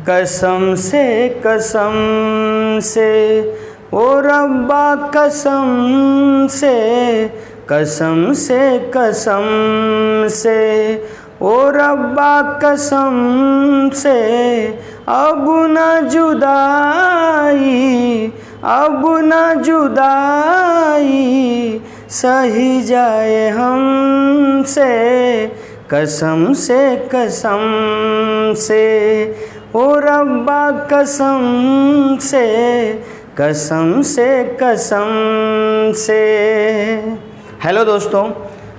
कसम से ओ रब्बा कसम से ओ रब्बा कसम से अब न जुदाई सही जाए हमसे। कसम से ओ रब्बा कसम से। हेलो दोस्तों,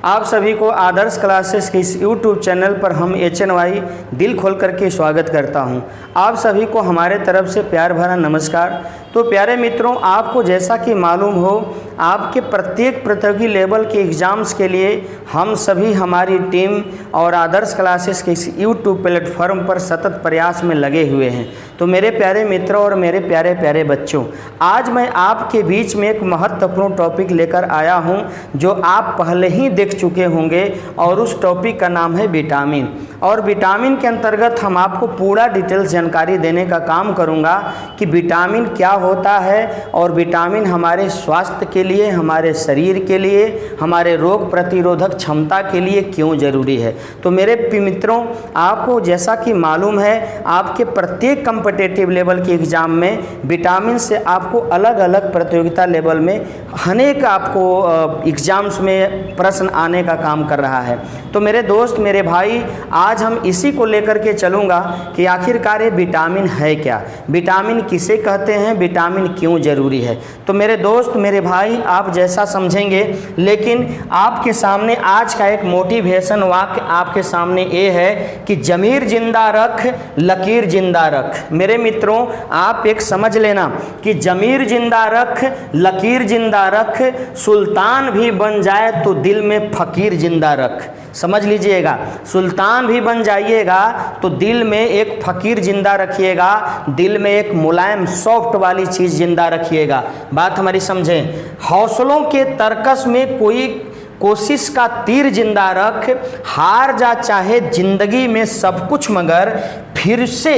आप सभी को आदर्श क्लासेस के इस यूट्यूब चैनल पर हम HNY दिल खोल करके स्वागत करता हूं। आप सभी को हमारे तरफ से प्यार भरा नमस्कार। तो प्यारे मित्रों, आपको जैसा कि मालूम हो, आपके प्रत्येक प्रतियोगी लेवल के एग्ज़ाम्स के लिए हम सभी हमारी टीम और आदर्श क्लासेस के इस यूट्यूब प्लेटफॉर्म पर सतत प्रयास में लगे हुए हैं। तो मेरे प्यारे मित्रों और मेरे प्यारे प्यारे बच्चों, आज मैं आपके बीच में एक महत्वपूर्ण टॉपिक लेकर आया हूं जो आप पहले ही देख चुके होंगे, और उस टॉपिक का नाम है विटामिन। और विटामिन के अंतर्गत हम आपको पूरा डिटेल्स जानकारी देने का काम करूंगा कि विटामिन क्या होता है और विटामिन हमारे स्वास्थ्य के लिए, हमारे शरीर के लिए, हमारे रोग प्रतिरोधक क्षमता के लिए क्यों ज़रूरी है। तो मेरे मित्रों, आपको जैसा कि मालूम है, आपके प्रत्येक कॉम्पिटिटिव लेवल के एग्ज़ाम में विटामिन से आपको अलग अलग प्रतियोगिता लेवल में अनेक आपको एग्ज़ाम्स में प्रश्न आने का काम कर रहा है। तो मेरे दोस्त, मेरे भाई, आज हम इसी को लेकर के चलूँगा कि आखिरकार ये विटामिन है क्या, विटामिन किसे कहते हैं, विटामिन क्यों ज़रूरी है। तो मेरे दोस्त, मेरे भाई, आप जैसा समझेंगे, लेकिन आपके सामने आज का एक मोटिवेशन वाक्य आपके सामने ये है कि ज़मीर जिंदा रख, लकीर जिंदा रख। मेरे मित्रों, आप एक समझ लेना कि ज़मीर जिंदा रख, लकीर जिंदा रख, सुल्तान भी बन जाए तो दिल में फ़कीर जिंदा रख। समझ लीजिएगा, सुल्तान भी बन जाइएगा तो दिल में एक फ़कीर जिंदा रखिएगा, दिल में एक मुलायम सॉफ्ट वाली चीज़ जिंदा रखिएगा। बात हमारी समझें। हौसलों के तरकस में कोई कोशिश का तीर जिंदा रख, हार जा चाहे जिंदगी में सब कुछ मगर फिर से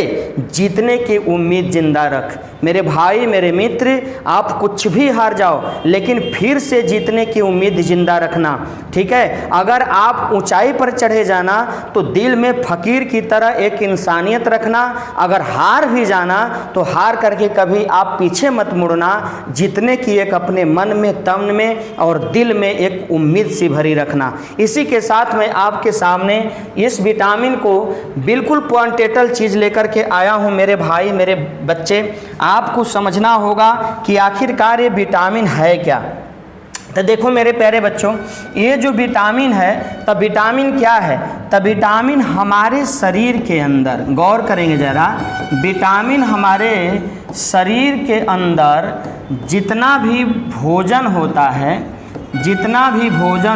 जीतने की उम्मीद जिंदा रख। मेरे भाई, मेरे मित्र, आप कुछ भी हार जाओ लेकिन फिर से जीतने की उम्मीद जिंदा रखना, ठीक है। अगर आप ऊंचाई पर चढ़े जाना तो दिल में फ़कीर की तरह एक इंसानियत रखना। अगर हार भी जाना तो हार करके कभी आप पीछे मत मुड़ना, जीतने की एक अपने मन में, तन में और दिल में एक उम्मीद सी भरी रखना। इसी के साथ मैं आपके सामने इस विटामिन को बिल्कुल क्वांटिटेटिव चीज़ लेकर के आया हूं। मेरे भाई, मेरे बच्चे, आपको समझना होगा कि आखिरकार ये विटामिन है क्या। तो देखो मेरे प्यारे बच्चों, ये जो विटामिन है, तब विटामिन क्या है? तब विटामिन हमारे शरीर के अंदर, गौर करेंगे ज़रा, विटामिन हमारे शरीर के अंदर जितना भी भोजन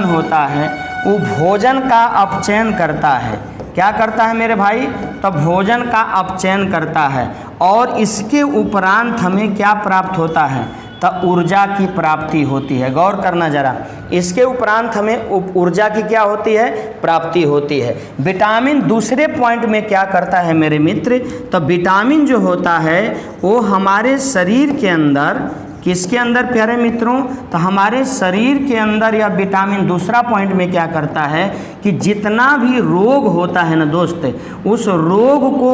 होता है वो भोजन का अपचयन करता है। क्या करता है मेरे भाई? तो भोजन का अपचयन करता है, और इसके उपरांत हमें क्या प्राप्त होता है? तो ऊर्जा की प्राप्ति होती है। गौर करना ज़रा, इसके उपरांत हमें ऊर्जा की क्या होती है? प्राप्ति होती है। विटामिन दूसरे पॉइंट में क्या करता है मेरे मित्र? तो विटामिन जो होता है वो हमारे शरीर के अंदर, किसके अंदर प्यारे मित्रों? तो हमारे शरीर के अंदर यह विटामिन दूसरा पॉइंट में क्या करता है कि जितना भी रोग होता है ना दोस्त, उस रोग को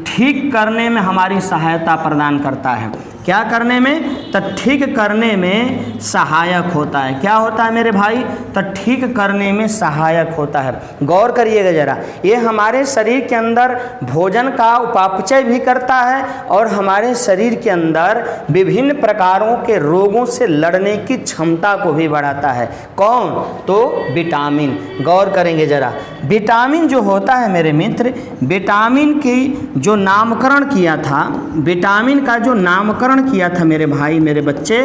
ठीक करने में हमारी सहायता प्रदान करता है। क्या करने में? तो ठीक करने में सहायक होता है। क्या होता है मेरे भाई? तो ठीक करने में सहायक होता है। गौर करिएगा ज़रा, ये हमारे शरीर के अंदर भोजन का उपापचय भी करता है और हमारे शरीर के अंदर विभिन्न प्रकारों के रोगों से लड़ने की क्षमता को भी बढ़ाता है। कौन? तो विटामिन। गौर करेंगे ज़रा, विटामिन जो होता है मेरे मित्र, विटामिन की जो नामकरण किया था, विटामिन का जो नामकरण किया था मेरे भाई, मेरे बच्चे,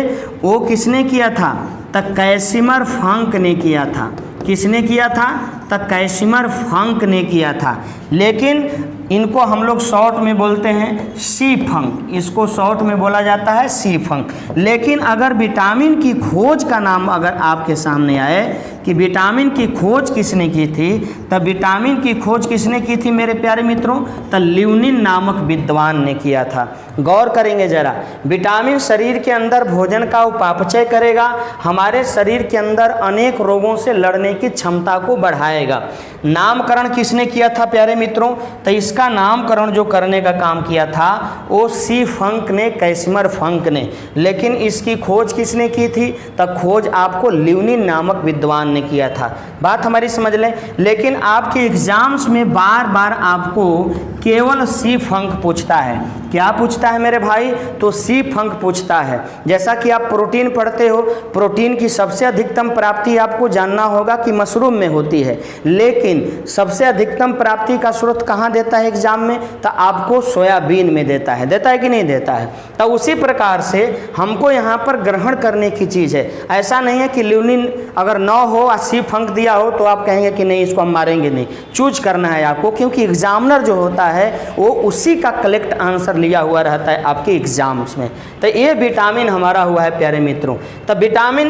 वो किसने किया था? तो कैसिमर फ्रांक ने किया था। किसने किया था? तो तो कैसिमर फ्रैंक ने किया था, लेकिन इनको हम लोग शॉर्ट में बोलते हैं सी फंक, इसको शॉर्ट में बोला जाता है सी फंक। लेकिन अगर विटामिन की खोज का नाम अगर आपके सामने आए कि विटामिन की खोज किसने की थी, तब विटामिन की खोज किसने की थी मेरे प्यारे मित्रों, तो ल्यूनिन नामक विद्वान ने किया था। गौर करेंगे जरा, विटामिन शरीर के अंदर भोजन का उपापचय करेगा, हमारे शरीर के अंदर अनेक रोगों से लड़ने की क्षमता को बढ़ाएगा। नामकरण किसने किया था प्यारे मित्रों, तो इसका नामकरण जो करने का काम किया था वो सी फंक ने, कैसिमर फ्रैंक ने। लेकिन इसकी खोज किसने की थी, तब खोज आपको ल्यूनिन नामक विद्वान ने किया था। बात हमारी समझ लें। लेकिन आपके एग्जाम्स में बार बार आपको केवल सी फंक पूछता है। क्या पूछता है मेरे भाई, तो सी फंक पूछता है। जैसा कि आप प्रोटीन पढ़ते हो, प्रोटीन की सबसे अधिकतम प्राप्ति आपको जानना होगा कि मशरूम में होती है, लेकिन सबसे अधिकतम प्राप्ति का स्रोत कहाँ देता है एग्जाम में, तो आपको सोयाबीन में देता है। देता है कि नहीं देता है। तो उसी प्रकार से हमको यहाँ पर ग्रहण करने की चीज़ है। ऐसा नहीं है कि ल्यूनिन अगर 9 हो और सी फंक दिया हो तो आप कहेंगे कि नहीं इसको हम मारेंगे नहीं। चूज करना है आपको, क्योंकि एग्जामिनर जो होता है वो उसी का कलेक्ट आंसर लिया हुआ रहता है आपके एग्जाम्स में। तो ये विटामिन हमारा हुआ है प्यारे मित्रों। तो विटामिन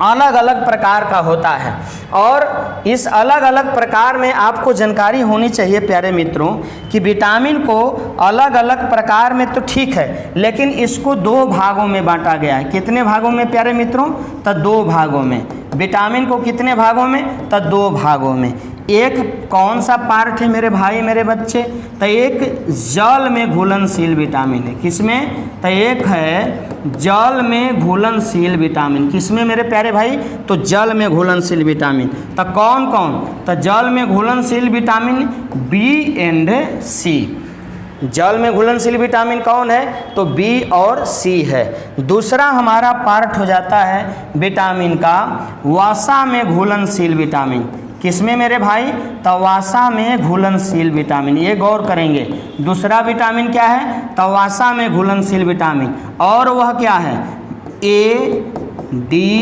अलग अलग प्रकार का होता है और इस अलग अलग प्रकार में आपको जानकारी होनी चाहिए प्यारे मित्रों कि विटामिन को अलग अलग प्रकार में तो ठीक है, लेकिन इसको 2 भागों में बांटा गया है। कितने भागों में प्यारे मित्रों, तो 2 भागों में। विटामिन को कितने भागों में, तो 2 भागों में। एक कौन सा पार्ट है मेरे भाई मेरे बच्चे, तो एक जल में घुलनशील विटामिन है। किसमें, तो एक है जल में घुलनशील विटामिन। किसमें मेरे प्यारे भाई, तो जल में घुलनशील विटामिन। तो कौन कौन, तो जल में घुलनशील विटामिन बी एंड सी। जल में घुलनशील विटामिन कौन है, तो बी और सी है। दूसरा हमारा पार्ट हो जाता है विटामिन का वसा में घुलनशील विटामिन। किसमें मेरे भाई, तो वसा में घुलनशील विटामिन। ये गौर करेंगे, दूसरा विटामिन क्या है, तो वसा में घुलनशील विटामिन। और वह क्या है, ए डी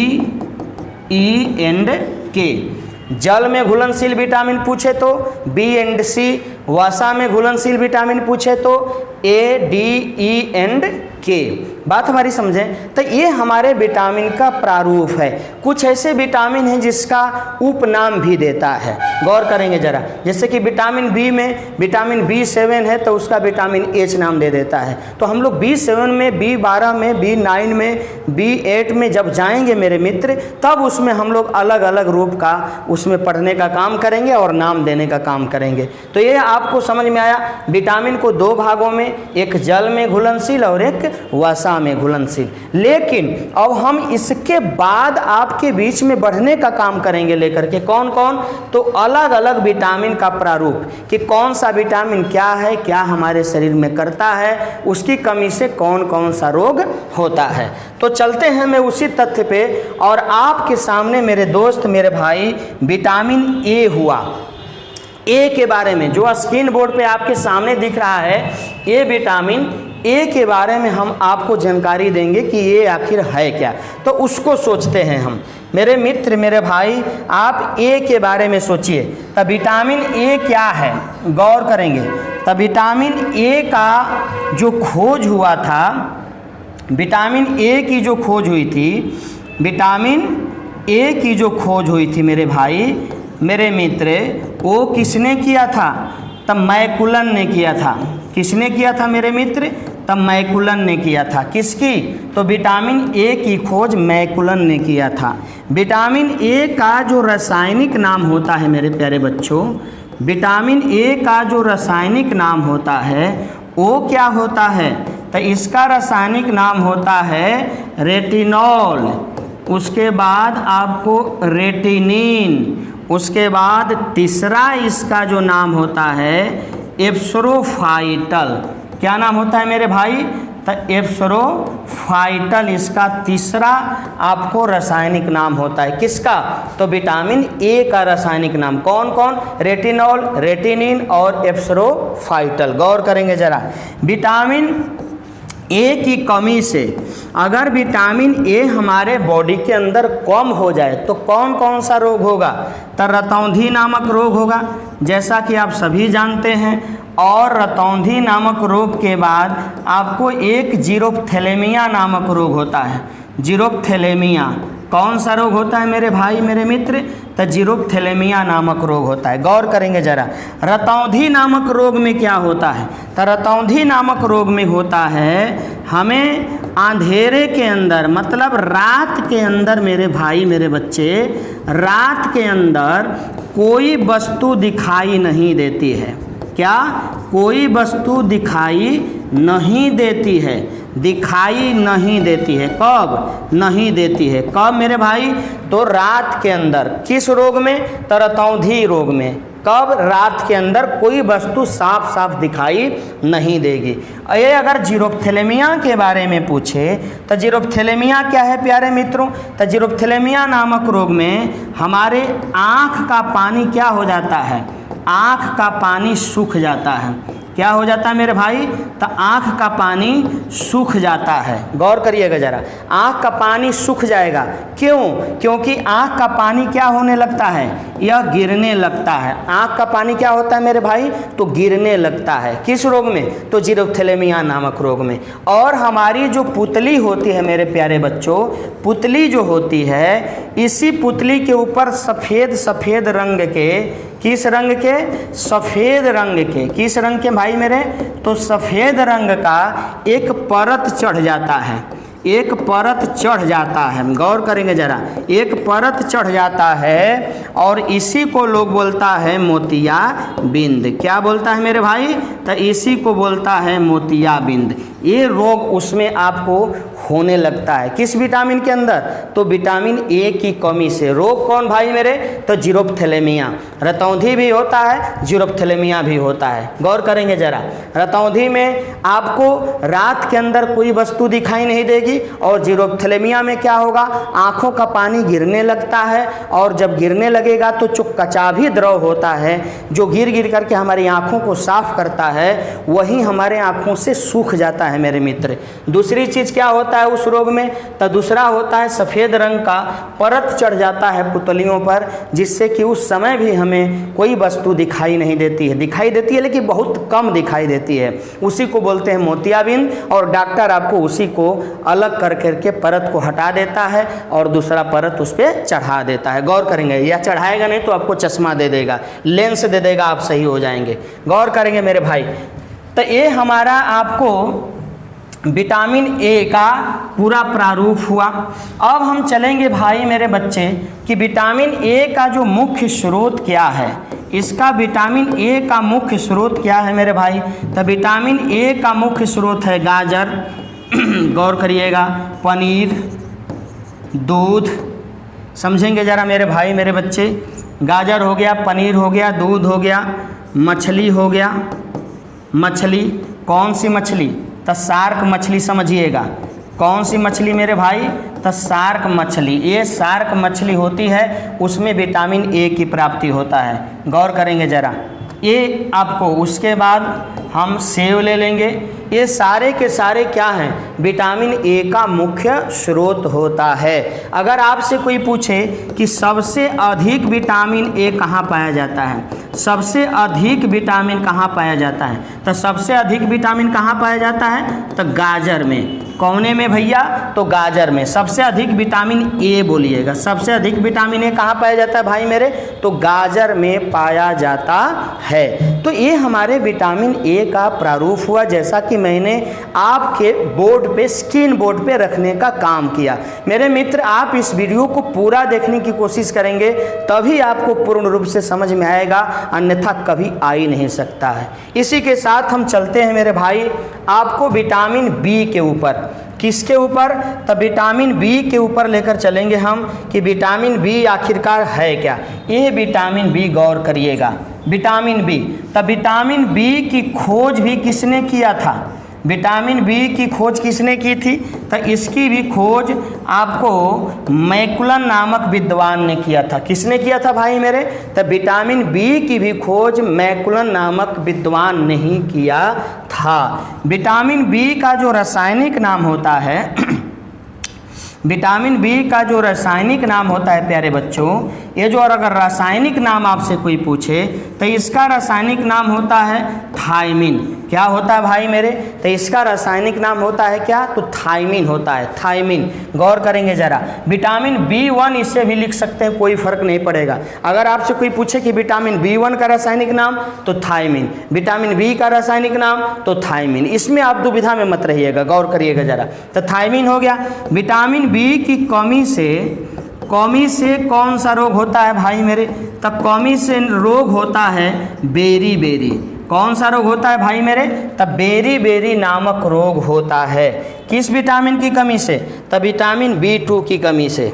ई एंड के। जल में घुलनशील विटामिन पूछे तो बी एंड सी, वसा में घुलनशील विटामिन पूछे तो ए डी ई एंड के। बात हमारी समझें। तो ये हमारे विटामिन का प्रारूप है। कुछ ऐसे विटामिन हैं जिसका उपनाम भी देता है। गौर करेंगे जरा, जैसे कि विटामिन बी में विटामिन B7 है तो उसका विटामिन H नाम दे देता है। तो हम लोग B7 में, B12 में, B9 में, B8 में जब जाएंगे मेरे मित्र, तब उसमें हम लोग अलग अलग रूप का उसमें पढ़ने का काम करेंगे और नाम देने का काम करेंगे। तो ये आपको समझ में आया। विटामिन को 2 भागों में, एक जल में घुलनशील और एक वसा में घुलनशील। लेकिन अब हम इसके बाद आपके बीच में बढ़ने का काम करेंगे लेकर के। कौन कौन, तो अलग अलग विटामिन का प्रारूप कि कौन सा विटामिन क्या है, क्या हमारे शरीर में करता है, उसकी कमी से कौन कौन सा रोग होता है। तो चलते हैं मैं उसी तथ्य पे और आपके सामने मेरे दोस्त मेरे भाई विटामिन ए हुआ। ए के बारे में जो स्क्रीन बोर्ड पे आपके सामने दिख रहा है, ये विटामिन ए के बारे में हम आपको जानकारी देंगे कि ये आखिर है क्या। तो उसको सोचते हैं हम। मेरे मित्र मेरे भाई, आप ए के बारे में सोचिए। तब विटामिन ए क्या है, गौर करेंगे। तब विटामिन ए का जो खोज हुआ था, विटामिन ए की जो खोज हुई थी, विटामिन ए की जो खोज हुई थी मेरे भाई मेरे मित्र, वो किसने किया था, तब मैकुलन ने किया था। किसने किया था मेरे मित्र, तब मैकुलन ने किया था। किसकी, तो विटामिन ए की खोज मैकुलन ने किया था। विटामिन ए का जो रासायनिक नाम होता है मेरे प्यारे बच्चों, विटामिन ए का जो रासायनिक नाम होता है वो क्या होता है, तो इसका रासायनिक नाम होता है रेटिनॉल। उसके बाद आपको रेटिनिन, उसके बाद तीसरा इसका जो नाम होता है एप्सरोफाइटल। क्या नाम होता है मेरे भाई, तो एप्सरोफाइटल इसका तीसरा आपको रासायनिक नाम होता है। किसका, तो विटामिन ए का रासायनिक नाम। कौन कौन, रेटिनॉल, रेटिनिन और एप्सरोफाइटल। गौर करेंगे जरा, विटामिन ए की कमी से अगर विटामिन ए हमारे बॉडी के अंदर कम हो जाए तो कौन कौन सा रोग होगा? तो रतौंधी नामक रोग होगा, जैसा कि आप सभी जानते हैं। और रतौंधी नामक रोग के बाद आपको एक जीरोप्थेलेमिया नामक रोग होता है। जीरोप्थेलेमिया कौन सा रोग होता है मेरे भाई मेरे मित्र? तो जीरोप्थेलेमिया नामक रोग होता है। गौर करेंगे जरा, रतौंधी नामक रोग में क्या होता है? तो रतौंधी नामक रोग में होता है हमें अंधेरे के अंदर, मतलब रात के अंदर मेरे भाई मेरे बच्चे, रात के अंदर कोई वस्तु दिखाई नहीं देती है। क्या? कोई वस्तु दिखाई नहीं देती है, दिखाई नहीं देती है। कब नहीं देती है? कब मेरे भाई? तो रात के अंदर। किस रोग में? तो रतौंधी रोग में। कब? रात के अंदर कोई वस्तु साफ साफ दिखाई नहीं देगी। ये अगर जीरोप्थेलेमिया के बारे में पूछे तो जीरोप्थेलेमिया क्या है प्यारे मित्रों? तो जीरोप्थेलेमिया नामक रोग में हमारे आँख का पानी क्या हो जाता है? आँख का पानी सूख जाता है। क्या हो जाता है मेरे भाई? तो आँख का पानी सूख जाता है। गौर करिएगा जरा, आँख का पानी सूख जाएगा। क्यों? क्योंकि आँख का पानी क्या होने लगता है? यह गिरने लगता है। आँख का पानी क्या होता है मेरे भाई? तो गिरने लगता है। किस रोग में? तो जीरोप्थेलेमिया नामक रोग में। और हमारी जो पुतली होती है मेरे प्यारे बच्चों, पुतली जो होती है, इसी पुतली के ऊपर सफ़ेद सफ़ेद रंग के, किस रंग के? सफ़ेद रंग के। किस रंग के भाई मेरे? तो सफ़ेद रंग का एक परत चढ़ जाता है। एक परत चढ़ जाता है। गौर करेंगे जरा, एक परत चढ़ जाता है और इसी को लोग बोलता है मोतियाबिंद। क्या बोलता है मेरे भाई? तो इसी को बोलता है मोतियाबिंद। ये रोग उसमें आपको होने लगता है। किस विटामिन के अंदर? तो विटामिन ए की कमी से। रोग कौन भाई मेरे? तो जीरोप्थेलेमिया। रतौंधी भी होता है, जीरोप्थेलेमिया भी होता है। गौर करेंगे जरा, रतौंधी में आपको रात के अंदर कोई वस्तु दिखाई नहीं देगी और जीरोप्थेलेमिया में क्या होगा? आँखों का पानी गिरने लगता है और जब गिरने लगेगा तो जो कचाभी द्रव होता है जो गिर गिर करके हमारी आँखों को साफ करता है, वही हमारे आँखों से सूख जाता है मेरे मित्र। दूसरी चीज़ क्या होता है उस रोग में? तो दूसरा होता है सफ़ेद रंग का परत चढ़ जाता है पुतलियों पर, जिससे कि उस समय भी हमें कोई वस्तु दिखाई नहीं देती है। दिखाई देती है लेकिन बहुत कम दिखाई देती है। उसी को बोलते हैं मोतियाबिंद और डॉक्टर आपको उसी को अलग कर करके परत को हटा देता है और दूसरा परत उस पर चढ़ा देता है। गौर करेंगे, या चढ़ाएगा नहीं तो आपको चश्मा दे देगा, लेंस दे देगा, आप सही हो जाएंगे। गौर करेंगे मेरे भाई। तो ये हमारा आपको विटामिन ए का पूरा प्रारूप हुआ। अब हम चलेंगे भाई मेरे बच्चे कि विटामिन ए का जो मुख्य स्रोत क्या है। इसका विटामिन ए का मुख्य स्रोत क्या है मेरे भाई? तो विटामिन ए का मुख्य स्रोत है गाजर, गौर करिएगा, पनीर, दूध। समझेंगे ज़रा मेरे भाई मेरे बच्चे, गाजर हो गया, पनीर हो गया, दूध हो गया, मछली हो गया। मछली कौन सी मछली? तो शार्क मछली समझिएगा। कौन सी मछली मेरे भाई? तो शार्क मछली। ये शार्क मछली होती है, उसमें विटामिन ए की प्राप्ति होता है। गौर करेंगे ज़रा, ये आपको। उसके बाद हम सेव ले लेंगे। ये सारे के सारे क्या हैं? विटामिन ए का मुख्य स्रोत होता है। अगर आपसे कोई पूछे कि सबसे अधिक विटामिन ए कहाँ पाया जाता है, सबसे अधिक विटामिन कहाँ पाया जाता है, तो सबसे अधिक विटामिन कहाँ पाया जाता है? तो गाजर में। कौने में भैया? तो गाजर में। सबसे अधिक विटामिन ए बोलिएगा। सबसे अधिक विटामिन ए कहाँ पाया जाता है भाई मेरे? तो गाजर में पाया जाता है। तो ये हमारे विटामिन ए का प्रारूप हुआ, जैसा कि मैंने आपके बोर्ड पे, स्क्रीन बोर्ड पे रखने का काम किया। मेरे मित्र, आप इस वीडियो को पूरा देखने की कोशिश करेंगे तभी आपको पूर्ण रूप से समझ में आएगा, अन्यथा कभी आ ही नहीं सकता है। इसी के साथ हम चलते हैं मेरे भाई आपको विटामिन बी के ऊपर। किसके ऊपर? तो विटामिन बी के ऊपर लेकर चलेंगे हम कि विटामिन बी आखिरकार है क्या। ये विटामिन बी, गौर करिएगा, विटामिन बी। तो विटामिन बी की खोज भी किसने किया था? विटामिन बी की खोज किसने की थी? तो इसकी भी खोज आपको मैकुलन नामक विद्वान ने किया था। किसने किया था भाई मेरे? तो विटामिन बी की भी खोज मैकुलन नामक विद्वान ने ही किया था। विटामिन बी का जो रासायनिक नाम होता है विटामिन बी का जो रासायनिक नाम होता है प्यारे बच्चों, ये जो अगर रासायनिक नाम आपसे कोई पूछे तो इसका रासायनिक नाम होता है थायमिन। क्या होता है भाई मेरे? तो इसका रासायनिक नाम होता है क्या? तो थायमिन होता है, थायमिन। गौर करेंगे जरा, विटामिन B1 इससे भी लिख सकते हैं, कोई फर्क नहीं पड़ेगा। अगर आपसे कोई पूछे कि विटामिन B1 का रासायनिक नाम, तो थायमिन। विटामिन बी का रासायनिक नाम, तो थायमिन। इसमें आप दुविधा में मत रहिएगा, गौर करिएगा जरा। तो थायमिन हो गया। विटामिन बी की कमी से कौन सा रोग होता है भाई मेरे? तब कमी से रोग होता है बेरी। कौन सा रोग होता है भाई मेरे? तब बेरी नामक रोग होता है। किस विटामिन की कमी से? तब विटामिन B2 की कमी से।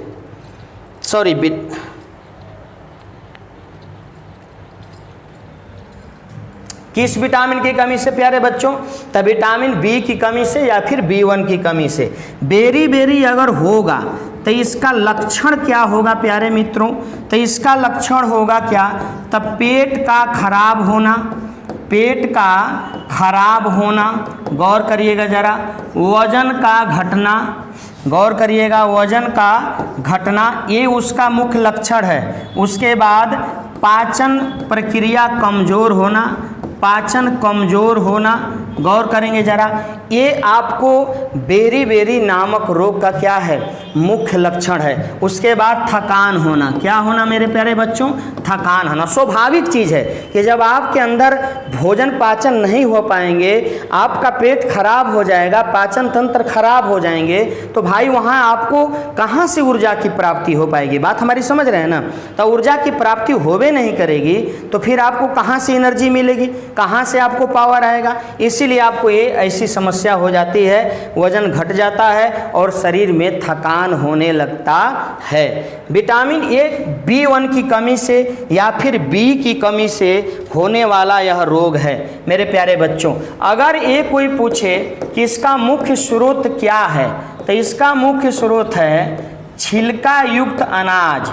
सॉरी, किस विटामिन की कमी से प्यारे बच्चों? तब विटामिन बी की कमी से या फिर B1 की कमी से। बेरी अगर होगा तो इसका लक्षण क्या होगा प्यारे मित्रों? तो इसका लक्षण होगा क्या? तब पेट का खराब होना, गौर करिएगा जरा, वजन का घटना, गौर करिएगा, वजन का घटना, ये उसका मुख्य लक्षण है। उसके बाद पाचन प्रक्रिया कमज़ोर होना, गौर करेंगे जरा, ये आपको बेरी नामक रोग का क्या है? मुख्य लक्षण है। उसके बाद थकान होना। क्या होना मेरे प्यारे बच्चों? थकान होना। स्वाभाविक चीज़ है कि जब आपके अंदर भोजन पाचन नहीं हो पाएंगे, आपका पेट खराब हो जाएगा, पाचन तंत्र खराब हो जाएंगे, तो भाई वहाँ आपको कहाँ से ऊर्जा की प्राप्ति हो पाएगी? बात हमारी समझ रहे हैं ना? तो ऊर्जा की प्राप्ति होवे नहीं करेगी तो फिर आपको कहाँ से एनर्जी मिलेगी, कहाँ से आपको पावर आएगा? इसीलिए आपको ये ऐसी समस्या हो जाती है, वजन घट जाता है और शरीर में थकान होने लगता है। विटामिन ए B1 की कमी से या फिर B की कमी से होने वाला यह रोग है मेरे प्यारे बच्चों। अगर ये कोई पूछे कि इसका मुख्य स्रोत क्या है, तो इसका मुख्य स्रोत है छिलका युक्त अनाज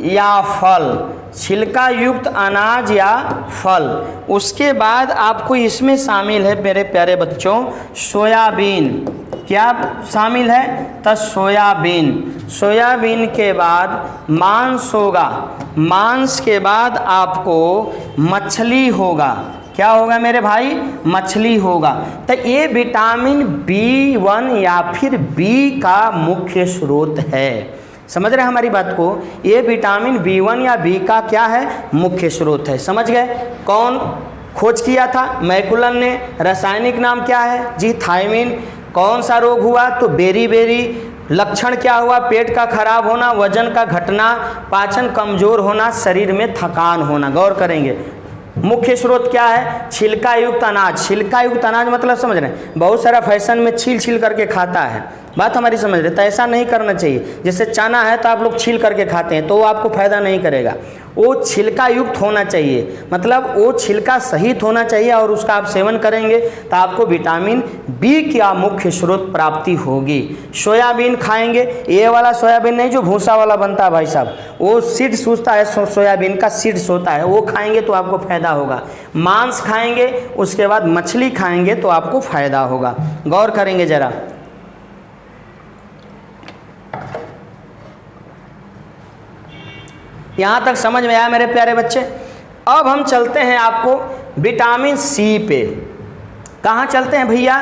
या फल, छिलका युक्त अनाज या फल। उसके बाद आपको इसमें शामिल है मेरे प्यारे बच्चों सोयाबीन। क्या शामिल है? तो सोयाबीन के बाद मांस होगा, मांस के बाद आपको मछली होगा। क्या होगा मेरे भाई? मछली होगा। तो ये विटामिन B1 या फिर B का मुख्य स्रोत है। समझ रहे हैं हमारी बात को? ये विटामिन B1 या B का क्या है? मुख्य स्रोत है। समझ गए? कौन खोज किया था? मैकुलन ने। रासायनिक नाम क्या है? जी थायमिन। कौन सा रोग हुआ? तो बेरी। लक्षण क्या हुआ? पेट का खराब होना, वजन का घटना, पाचन कमजोर होना, शरीर में थकान होना। गौर करेंगे, मुख्य स्रोत क्या है? छिलका युक्त अनाज। छिलका युक्त अनाज मतलब समझ रहे हैं, बहुत सारा फैशन में छील करके खाता है। बात हमारी समझ रहे? तो ऐसा नहीं करना चाहिए। जैसे चना है तो आप लोग छील करके खाते हैं, तो वो आपको फायदा नहीं करेगा। वो छिलका युक्त होना चाहिए, मतलब वो छिलका सहित होना चाहिए, और उसका आप सेवन करेंगे तो आपको विटामिन बी का मुख्य स्रोत प्राप्ति होगी। सोयाबीन खाएंगे, ये वाला सोयाबीन नहीं जो भूसा वाला बनता है भाई साहब, वो सीड्स होता है, सोयाबीन का सीड्स होता है, वो खाएंगे तो आपको फायदा होगा। मांस खाएंगे, उसके बाद मछली खाएंगे तो आपको फायदा होगा। गौर करेंगे जरा, यहाँ तक समझ में आया मेरे प्यारे बच्चे? अब हम चलते हैं आपको विटामिन सी पे। कहाँ चलते हैं भैया?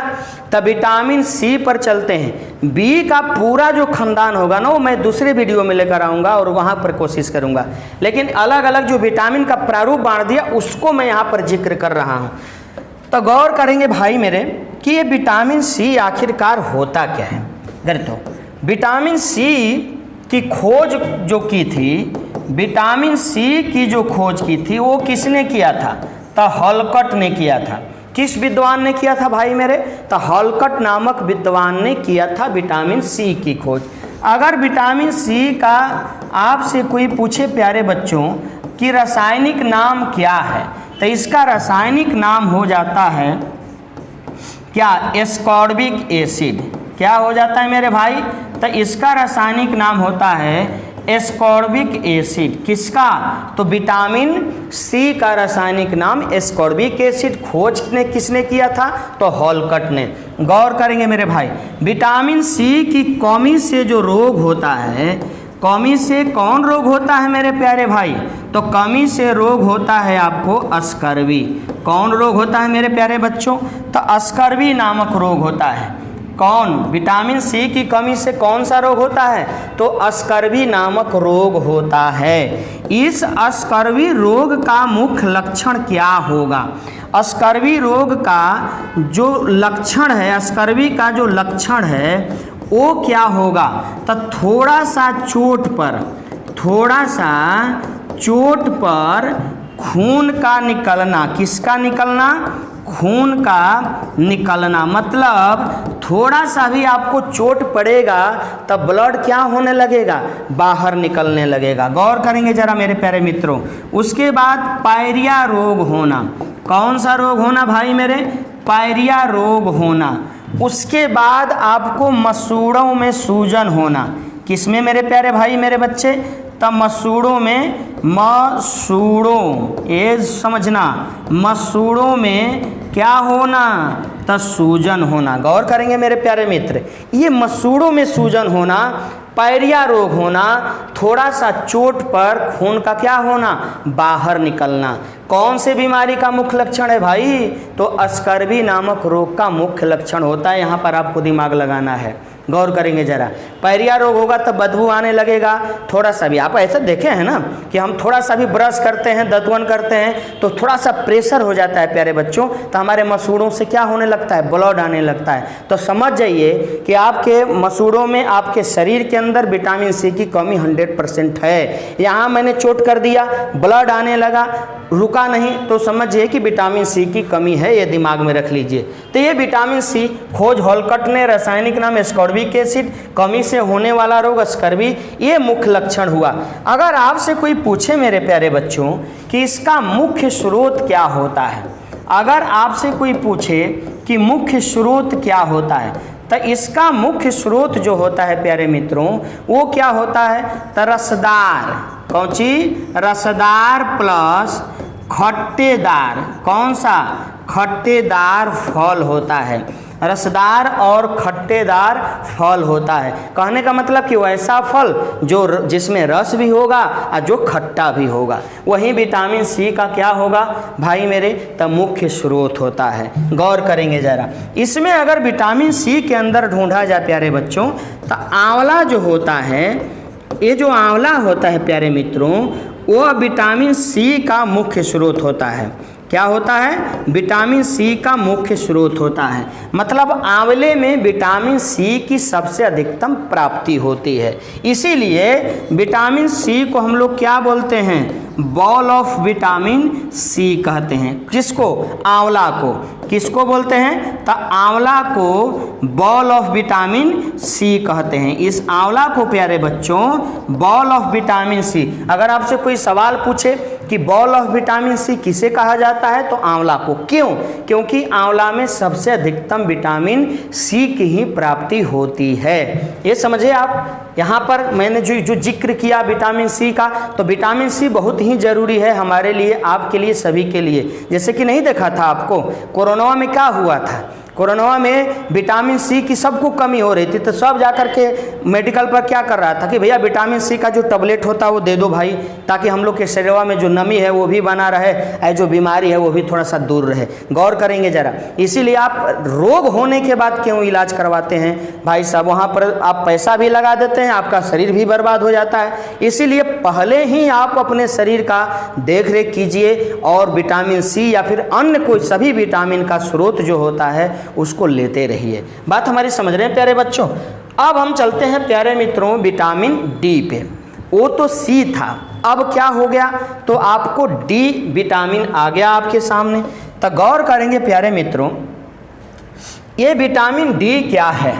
तब विटामिन सी पर चलते हैं। बी का पूरा जो खानदान होगा ना, वो मैं दूसरे वीडियो में लेकर आऊँगा और वहाँ पर कोशिश करूँगा, लेकिन अलग अलग जो विटामिन का प्रारूप बांट दिया उसको मैं यहाँ पर जिक्र कर रहा हूँ। तो गौर करेंगे भाई मेरे कि ये विटामिन सी आखिरकार होता क्या है। अगर तो विटामिन सी की खोज जो की थी, विटामिन सी की जो खोज की थी वो किसने किया था? तो हॉलकट ने किया था। किस विद्वान ने किया था भाई मेरे? तो हॉलकट नामक विद्वान ने किया था विटामिन सी की खोज। अगर विटामिन सी का आपसे कोई पूछे प्यारे बच्चों कि रासायनिक नाम क्या है, तो इसका रासायनिक नाम हो जाता है क्या, एस्कॉर्बिक एसिड। क्या हो जाता है मेरे भाई, तो इसका रासायनिक नाम होता है एस्कॉर्बिक एसिड। किसका, तो विटामिन सी का रासायनिक नाम एस्कॉर्बिक एसिड। खोज किसने किया था, तो हॉलकट ने। गौर करेंगे मेरे भाई, विटामिन सी की कमी से जो रोग होता है, कमी से कौन रोग होता है मेरे प्यारे भाई, तो कमी से रोग होता है आपको स्कर्वी। कौन रोग होता है मेरे प्यारे बच्चों, तो स्कर्वी नामक रोग होता है। कौन, विटामिन सी की कमी से कौन सा रोग होता है, तो स्कर्वी नामक रोग होता है। इस स्कर्वी रोग का मुख्य लक्षण क्या होगा, स्कर्वी रोग का जो लक्षण है, स्कर्वी का जो लक्षण है वो क्या होगा, तो थोड़ा सा चोट पर खून का निकलना। किसका निकलना, खून का निकलना। मतलब थोड़ा सा भी आपको चोट पड़ेगा तब ब्लड क्या होने लगेगा, बाहर निकलने लगेगा। गौर करेंगे जरा मेरे प्यारे मित्रों। उसके बाद पायरिया रोग होना। कौन सा रोग होना भाई मेरे, पायरिया रोग होना। उसके बाद आपको मसूड़ों में सूजन होना। किसमें मेरे प्यारे भाई मेरे बच्चे, तब मसूड़ों में, मसूड़ों, ये समझना, मसूड़ों में क्या होना, तब सूजन होना। गौर करेंगे मेरे प्यारे मित्र, ये मसूड़ों में सूजन होना, पायरिया रोग होना, थोड़ा सा चोट पर खून का क्या होना, बाहर निकलना। कौन से बीमारी का मुख्य लक्षण है भाई, तो स्कर्वी नामक रोग का मुख्य लक्षण होता है। यहाँ पर आपको दिमाग लगाना है। गौर करेंगे जरा, पायरिया रोग होगा तब बदबू आने लगेगा। थोड़ा सा भी आप ऐसा देखे हैं ना कि हम थोड़ा सा भी ब्रश करते हैं, दंतवन करते हैं तो थोड़ा सा प्रेशर हो जाता है प्यारे बच्चों, तो हमारे मसूड़ों से क्या होने लगता है, ब्लड आने लगता है। तो समझ जाइए कि आपके मसूड़ों में, आपके शरीर के अंदर विटामिन सी की कमी 100% है। यहाँ मैंने चोट कर दिया, ब्लड आने लगा, रुका नहीं, तो समझिए कि विटामिन सी की कमी है। ये दिमाग में रख लीजिए। तो ये विटामिन सी खोज हॉलकट ने, रासायनिक नाम एस्कॉर्बिक एसिड, कमी से होने वाला रोग स्कर्वी, ये मुख्य लक्षण हुआ। अगर आपसे कोई पूछे मेरे प्यारे बच्चों कि इसका मुख्य स्रोत क्या होता है, अगर आपसे कोई पूछे कि मुख्य स्रोत क्या होता है, तो इसका मुख्य स्रोत जो होता है प्यारे मित्रों वो क्या होता है, तो रसदार। कौन सी, रसदार प्लस खट्टेदार। कौन सा, खट्टेदार फल होता है। रसदार और खट्टेदार फल होता है। कहने का मतलब कि वैसा फल जो जिसमें रस भी होगा और जो खट्टा भी होगा, वही विटामिन सी का क्या होगा भाई मेरे, तब मुख्य स्रोत होता है। गौर करेंगे जरा, इसमें अगर विटामिन सी के अंदर ढूंढा जाए प्यारे बच्चों, तो आंवला जो होता है, ये जो आंवला होता है प्यारे मित्रों, वो विटामिन सी का मुख्य स्रोत होता है। क्या होता है, विटामिन सी का मुख्य स्रोत होता है। मतलब आंवले में विटामिन सी की सबसे अधिकतम प्राप्ति होती है। इसीलिए विटामिन सी को हम लोग क्या बोलते हैं, बॉल ऑफ विटामिन सी कहते हैं। किसको, आंवला को। किसको बोलते हैं, तो आंवला को बॉल ऑफ विटामिन सी कहते हैं। इस आंवला को प्यारे बच्चों बॉल ऑफ विटामिन सी, अगर आपसे कोई सवाल पूछे कि बॉल ऑफ विटामिन सी किसे कहा जाता है, तो आंवला को। क्यों, क्योंकि आंवला में सबसे अधिकतम विटामिन सी की ही प्राप्ति होती है। ये समझे आप। यहाँ पर मैंने जो जिक्र किया विटामिन सी का, तो विटामिन सी बहुत ही जरूरी है हमारे लिए, आपके लिए, सभी के लिए। जैसे कि नहीं देखा था आपको, कोरोना में क्या हुआ था, कोरोना में विटामिन सी की सबको कमी हो रही थी, तो सब जाकर के मेडिकल पर क्या कर रहा था कि भैया विटामिन सी का जो टैबलेट होता है वो दे दो भाई, ताकि हम लोग के शरीर में जो नमी है वो भी बना रहे, और जो बीमारी है वो भी थोड़ा सा दूर रहे। गौर करेंगे जरा, इसीलिए आप रोग होने के बाद क्यों इलाज करवाते हैं भाई साहब, वहाँ पर आप पैसा भी लगा देते हैं, आपका शरीर भी बर्बाद हो जाता है। इसीलिए पहले ही आप अपने शरीर का देख रेख कीजिए, और विटामिन सी या फिर अन्य कोई सभी विटामिन का स्रोत जो होता है उसको लेते रहिए। बात हमारी समझ रहे हैं प्यारे बच्चों। अब हम चलते हैं प्यारे मित्रों विटामिन डी पे। वो तो सी था, अब क्या हो गया, तो आपको डी विटामिन आ गया आपके सामने। तो गौर करेंगे प्यारे मित्रों, ये विटामिन डी क्या है।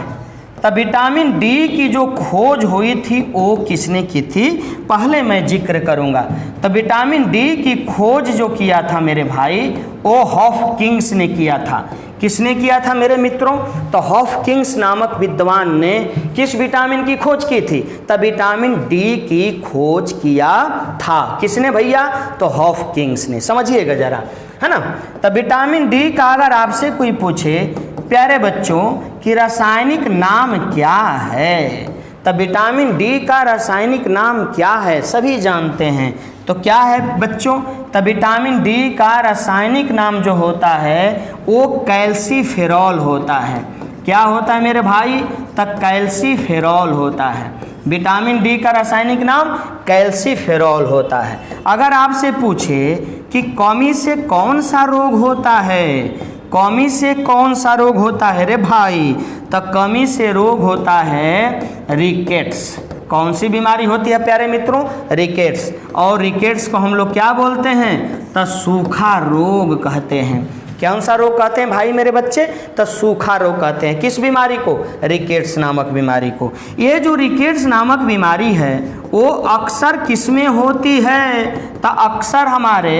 तो विटामिन डी की जो खोज हुई थी वो किसने की थी, पहले मैं जिक्र करूंगा। तो विटामिन डी की खोज जो किया था मेरे भाई, वो हॉपकिंस ने किया था। किसने किया था मेरे मित्रों? तो हॉपकिंस नामक विद्वान ने किस विटामिन की खोज की थी? तो विटामिन डी की खोज किया था। किसने भैया? तो हॉपकिंस ने। समझिएगा जरा, है ना। तो विटामिन डी का अगर आपसे कोई पूछे प्यारे बच्चों कि रासायनिक नाम क्या है, तो विटामिन डी का रासायनिक नाम क्या है? सभी जानते हैं। तो क्या है बच्चों? तो विटामिन डी का रासायनिक नाम जो होता है वो कैल्सीफेरॉल होता है। क्या होता है मेरे भाई? तो कैल्सीफेरॉल होता है। विटामिन डी का रासायनिक नाम कैल्सीफेरॉल होता है। अगर आपसे पूछे कि कमी से कौन सा रोग होता है, कमी से कौन सा रोग होता है रे भाई? तो कमी से रोग होता है रिकेट्स। कौन सी बीमारी होती है प्यारे मित्रों? रिकेट्स। और रिकेट्स को हम लोग क्या बोलते हैं? तो सूखा रोग कहते हैं। कौन सा रोग कहते हैं भाई मेरे बच्चे? तो सूखा रोग कहते हैं। किस बीमारी को? रिकेट्स नामक बीमारी को। ये जो रिकेट्स नामक बीमारी है वो अक्सर किस में होती है? तो अक्सर हमारे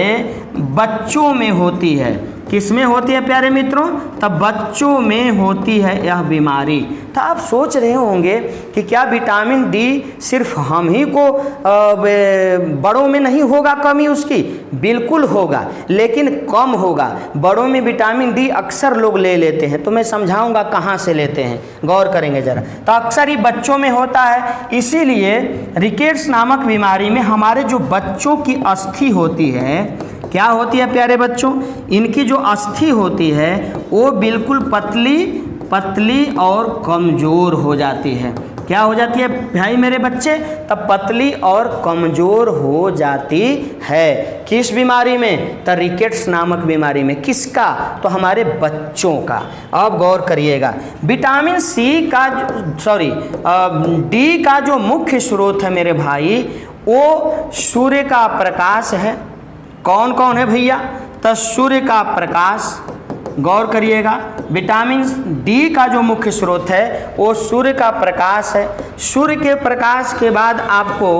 बच्चों में होती है। किस में होती है प्यारे मित्रों? तब बच्चों में होती है यह बीमारी। तो आप सोच रहे होंगे कि क्या विटामिन डी सिर्फ हम ही को बड़ों में नहीं होगा कमी उसकी? बिल्कुल होगा, लेकिन कम होगा। बड़ों में विटामिन डी अक्सर लोग ले लेते हैं, तो मैं समझाऊंगा कहाँ से लेते हैं, गौर करेंगे जरा। तो अक्सर ही बच्चों में होता है, इसीलिए रिकेट्स नामक बीमारी में हमारे जो बच्चों की अस्थि होती है, क्या होती है प्यारे बच्चों? इनकी जो अस्थि होती है वो बिल्कुल पतली पतली और कमज़ोर हो जाती है। क्या हो जाती है भाई मेरे बच्चे? तब पतली और कमज़ोर हो जाती है। किस बीमारी में? तो रिकेट्स नामक बीमारी में। किसका? तो हमारे बच्चों का। अब गौर करिएगा, विटामिन सी का डी का जो मुख्य स्रोत है मेरे भाई, वो सूर्य का प्रकाश है। कौन कौन है भैया? तो सूर्य का प्रकाश। गौर करिएगा, विटामिन डी का जो मुख्य स्रोत है वो सूर्य का प्रकाश है। सूर्य के प्रकाश के बाद आपको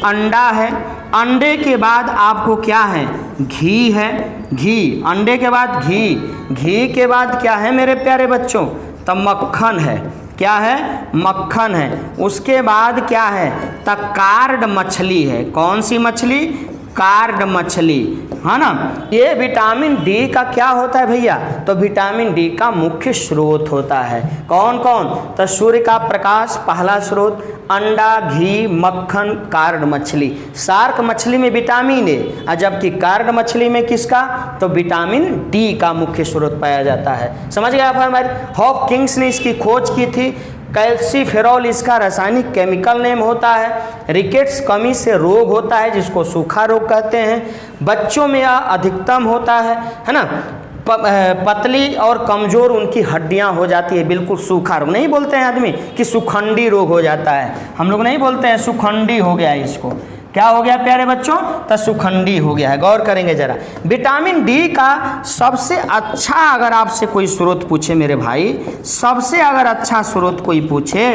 अंडा है। अंडे के बाद आपको क्या है? घी है। घी, अंडे के बाद घी। घी के बाद क्या है मेरे प्यारे बच्चों? तो मक्खन है। क्या है? मक्खन है। उसके बाद क्या है? तो कार्ड मछली है। कौन सी मछली? कार्ड मछली, है ना। ये विटामिन डी का क्या होता है भैया? तो विटामिन डी का मुख्य स्रोत होता है। कौन कौन? तो सूर्य का प्रकाश पहला स्रोत, अंडा, घी, मक्खन, कार्ड मछली। शार्क मछली में विटामिन ए, और जबकि कार्ड मछली में किसका? तो विटामिन डी का मुख्य स्रोत पाया जाता है। समझ गए आप? हमारे हॉपकिंस ने इसकी खोज की थी। कैल्सीफेरॉल इसका रासायनिक केमिकल नेम होता है। रिकेट्स कमी से रोग होता है जिसको सूखा रोग कहते हैं। बच्चों में यह अधिकतम होता है ना। पतली और कमज़ोर उनकी हड्डियां हो जाती है, बिल्कुल सूखा रोग। नहीं बोलते हैं आदमी कि सुखंडी रोग हो जाता है, हम लोग नहीं बोलते हैं सुखंडी हो गया है इसको। क्या हो गया प्यारे बच्चों? तो सुखंडी हो गया है। गौर करेंगे जरा, विटामिन डी का सबसे अच्छा अगर आपसे कोई स्रोत पूछे मेरे भाई, सबसे अगर अच्छा स्रोत कोई पूछे,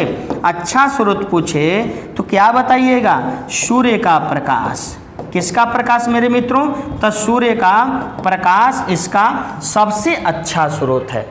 अच्छा स्रोत पूछे तो क्या बताइएगा? सूर्य का प्रकाश। किसका प्रकाश मेरे मित्रों? तो सूर्य का प्रकाश इसका सबसे अच्छा स्रोत है।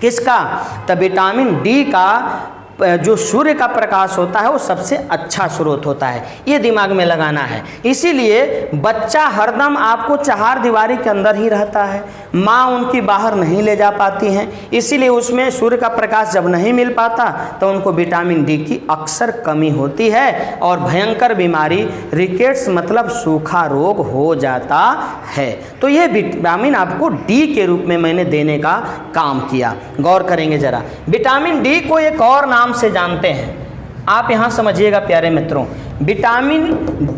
किसका? तो विटामिन डी का जो सूर्य का प्रकाश होता है वो सबसे अच्छा स्रोत होता है। ये दिमाग में लगाना है। इसीलिए बच्चा हरदम आपको चार दीवारी के अंदर ही रहता है, माँ उनकी बाहर नहीं ले जा पाती हैं। इसीलिए उसमें सूर्य का प्रकाश जब नहीं मिल पाता तो उनको विटामिन डी की अक्सर कमी होती है और भयंकर बीमारी रिकेट्स मतलब सूखा रोग हो जाता है। तो ये विटामिन आपको डी के रूप में मैंने देने का काम किया। गौर करेंगे जरा, विटामिन डी को एक और नाम से जानते हैं आप, यहां समझिएगा प्यारे मित्रों। विटामिन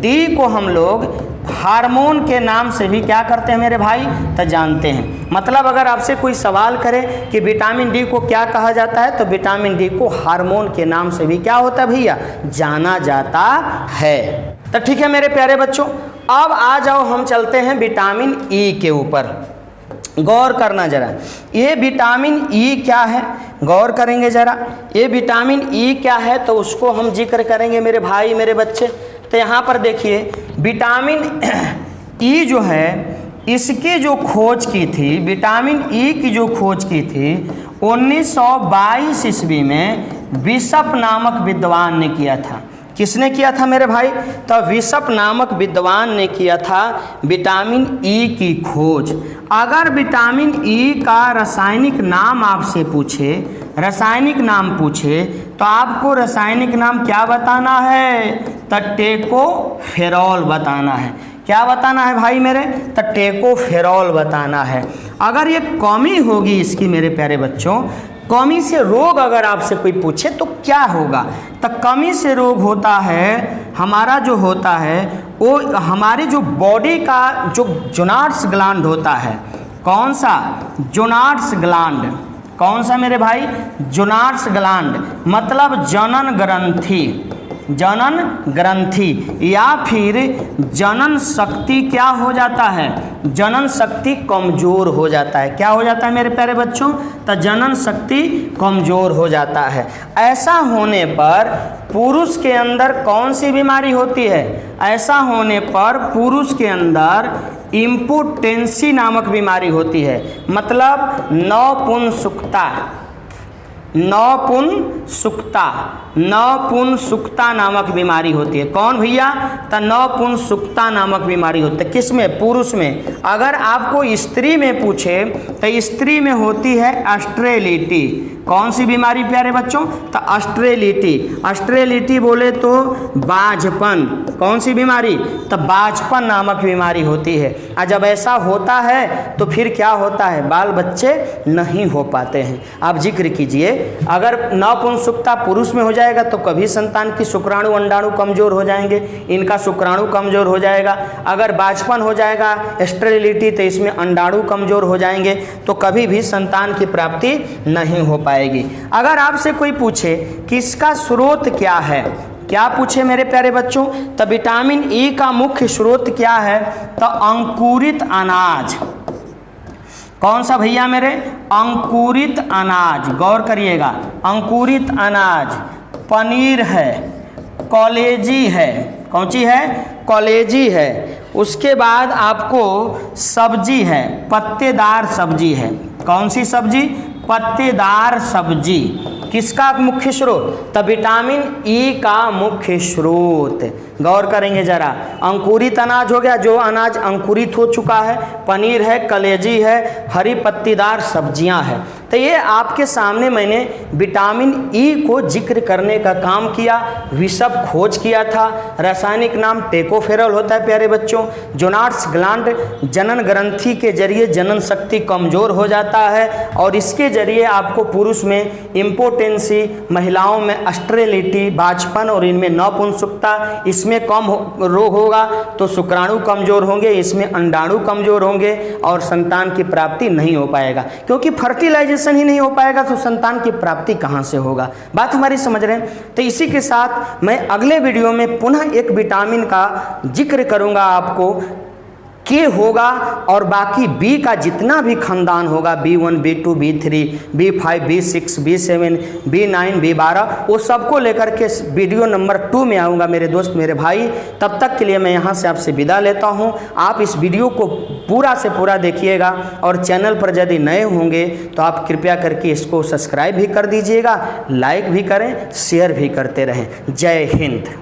डी को हम लोग हार्मोन के नाम से भी क्या करते हैं मेरे भाई? तो जानते हैं। मतलब अगर आपसे कोई सवाल करे कि विटामिन डी को क्या कहा जाता है, तो विटामिन डी को हार्मोन के नाम से भी क्या होता है भैया? जाना जाता है। तो ठीक है मेरे प्यारे बच्चों, अब आ जाओ हम चलते हैं विटामिन ई के ऊपर। गौर करना जरा, ये विटामिन ई क्या है, गौर करेंगे जरा। ये विटामिन ई क्या है तो उसको हम जिक्र करेंगे मेरे भाई मेरे बच्चे। तो यहाँ पर देखिए विटामिन ई जो है इसकी जो खोज की थी, विटामिन ई की जो खोज की थी 1922 ईस्वी में बिशप नामक विद्वान ने किया था। किसने किया था मेरे भाई? तो बिशप नामक विद्वान ने किया था विटामिन ई की खोज। अगर विटामिन ई का रासायनिक नाम आपसे पूछे, रासायनिक नाम पूछे तो आपको रासायनिक नाम क्या बताना है? तो टेकोफेरॉल बताना है। क्या बताना है भाई मेरे? तो टेकोफेरॉल बताना है। अगर ये कमी होगी इसकी मेरे प्यारे बच्चों, कमी से रोग अगर आपसे कोई पूछे तो क्या होगा? तो कमी से रोग होता है हमारा जो होता है वो हमारी जो बॉडी का जो जोनार्ड्स ग्लैंड होता है, कौन सा? जोनार्ड्स ग्लैंड। कौन सा मेरे भाई? जोनार्ड्स ग्लैंड मतलब जनन ग्रंथि, जनन ग्रंथि या फिर जनन शक्ति क्या हो जाता है? जनन शक्ति कमजोर हो जाता है। क्या हो जाता है मेरे प्यारे बच्चों? तो जनन शक्ति कमजोर हो जाता है। ऐसा होने पर पुरुष के अंदर कौन सी बीमारी होती है? ऐसा होने पर पुरुष के अंदर इम्पोटेंसी नामक बीमारी होती है, मतलब नपुंसकता, नपुंसकता, नपुंसकता नामक बीमारी होती है। कौन भैया? तो नपुंसकता नामक बीमारी होती है। किस में? पुरुष में। अगर आपको स्त्री में पूछे तो स्त्री में होती है अस्ट्रेलिटी। कौन सी बीमारी प्यारे बच्चों? तो अस्ट्रेलिटी। अस्ट्रेलिटी बोले तो बाझपन। कौन सी बीमारी? तो बाझपन नामक बीमारी होती है। और जब ऐसा होता है तो फिर क्या होता है? बाल बच्चे नहीं हो पाते हैं। आप जिक्र कीजिए, अगर नपुंसकता पुरुष में हो जाएगा तो कभी संतान की शुक्राणु अंडाणु कमजोर हो जाएंगे, इनका शुक्राणु कमजोर हो जाएगा। अगर बाझपन हो जाएगा स्टेरिलिटी तो इसमें अंडाणु कमजोर हो जाएंगे, तो कभी भी संतान की प्राप्ति नहीं हो पाएगी। अगर आपसे कोई पूछे कि इसका स्रोत क्या है, क्या पूछे मेरे प्यारे बच्चों? तो विटामिन ई का मुख्य स्रोत क्या है? तो अंकुरित अनाज। कौन सा भैया मेरे? अंकुरित अनाज। गौर करिएगा, अंकुरित अनाज, पनीर है, कॉलेजी है। कौन सी है? कॉलेजी है। उसके बाद आपको सब्जी है, पत्तेदार सब्जी है। कौन सी सब्जी? पत्तेदार सब्जी। किसका मुख्य स्रोत? तो विटामिन ई का मुख्य स्रोत। गौर करेंगे जरा, अंकुरित अनाज हो गया, जो अनाज अंकुरित हो चुका है, पनीर है, कलेजी है, हरी पत्तीदार सब्जियां हैं। तो ये आपके सामने मैंने विटामिन ई को जिक्र करने का काम किया। विशप खोज किया था, रासायनिक नाम टेकोफेरॉल होता है प्यारे बच्चों। जोनार्ड्स ग्लैंड जनन ग्रंथि के जरिए जनन शक्ति कमजोर हो जाता है और इसके जरिए आपको पुरुष में इम्पोटेंसी, महिलाओं में अस्ट्रेलिटी, बाझपन और इनमें नपुंसकता, इसमें कम रोग होगा तो शुक्राणु कमजोर होंगे, इसमें अंडाणु कमजोर होंगे और संतान की प्राप्ति नहीं हो पाएगा। क्योंकि फर्टिलाइजेशन ही नहीं हो पाएगा तो संतान की प्राप्ति कहाँ से होगा? बात हमारी समझ रहे हैं। तो इसी के साथ मैं अगले वीडियो में पुनः एक विटामिन का जिक्र करूंगा आपको, के होगा और बाकी बी का जितना भी खानदान होगा, B1, B2, B3, B5, B6, B7, B9, B12, वो सबको लेकर के वीडियो नंबर 2 में आऊँगा मेरे दोस्त मेरे भाई। तब तक के लिए मैं यहाँ से आपसे विदा लेता हूँ। आप इस वीडियो को पूरा से पूरा देखिएगा और चैनल पर यदि नए होंगे तो आप कृपया करके इसको सब्सक्राइब भी कर दीजिएगा, लाइक भी करें, शेयर भी करते रहें। जय हिंद।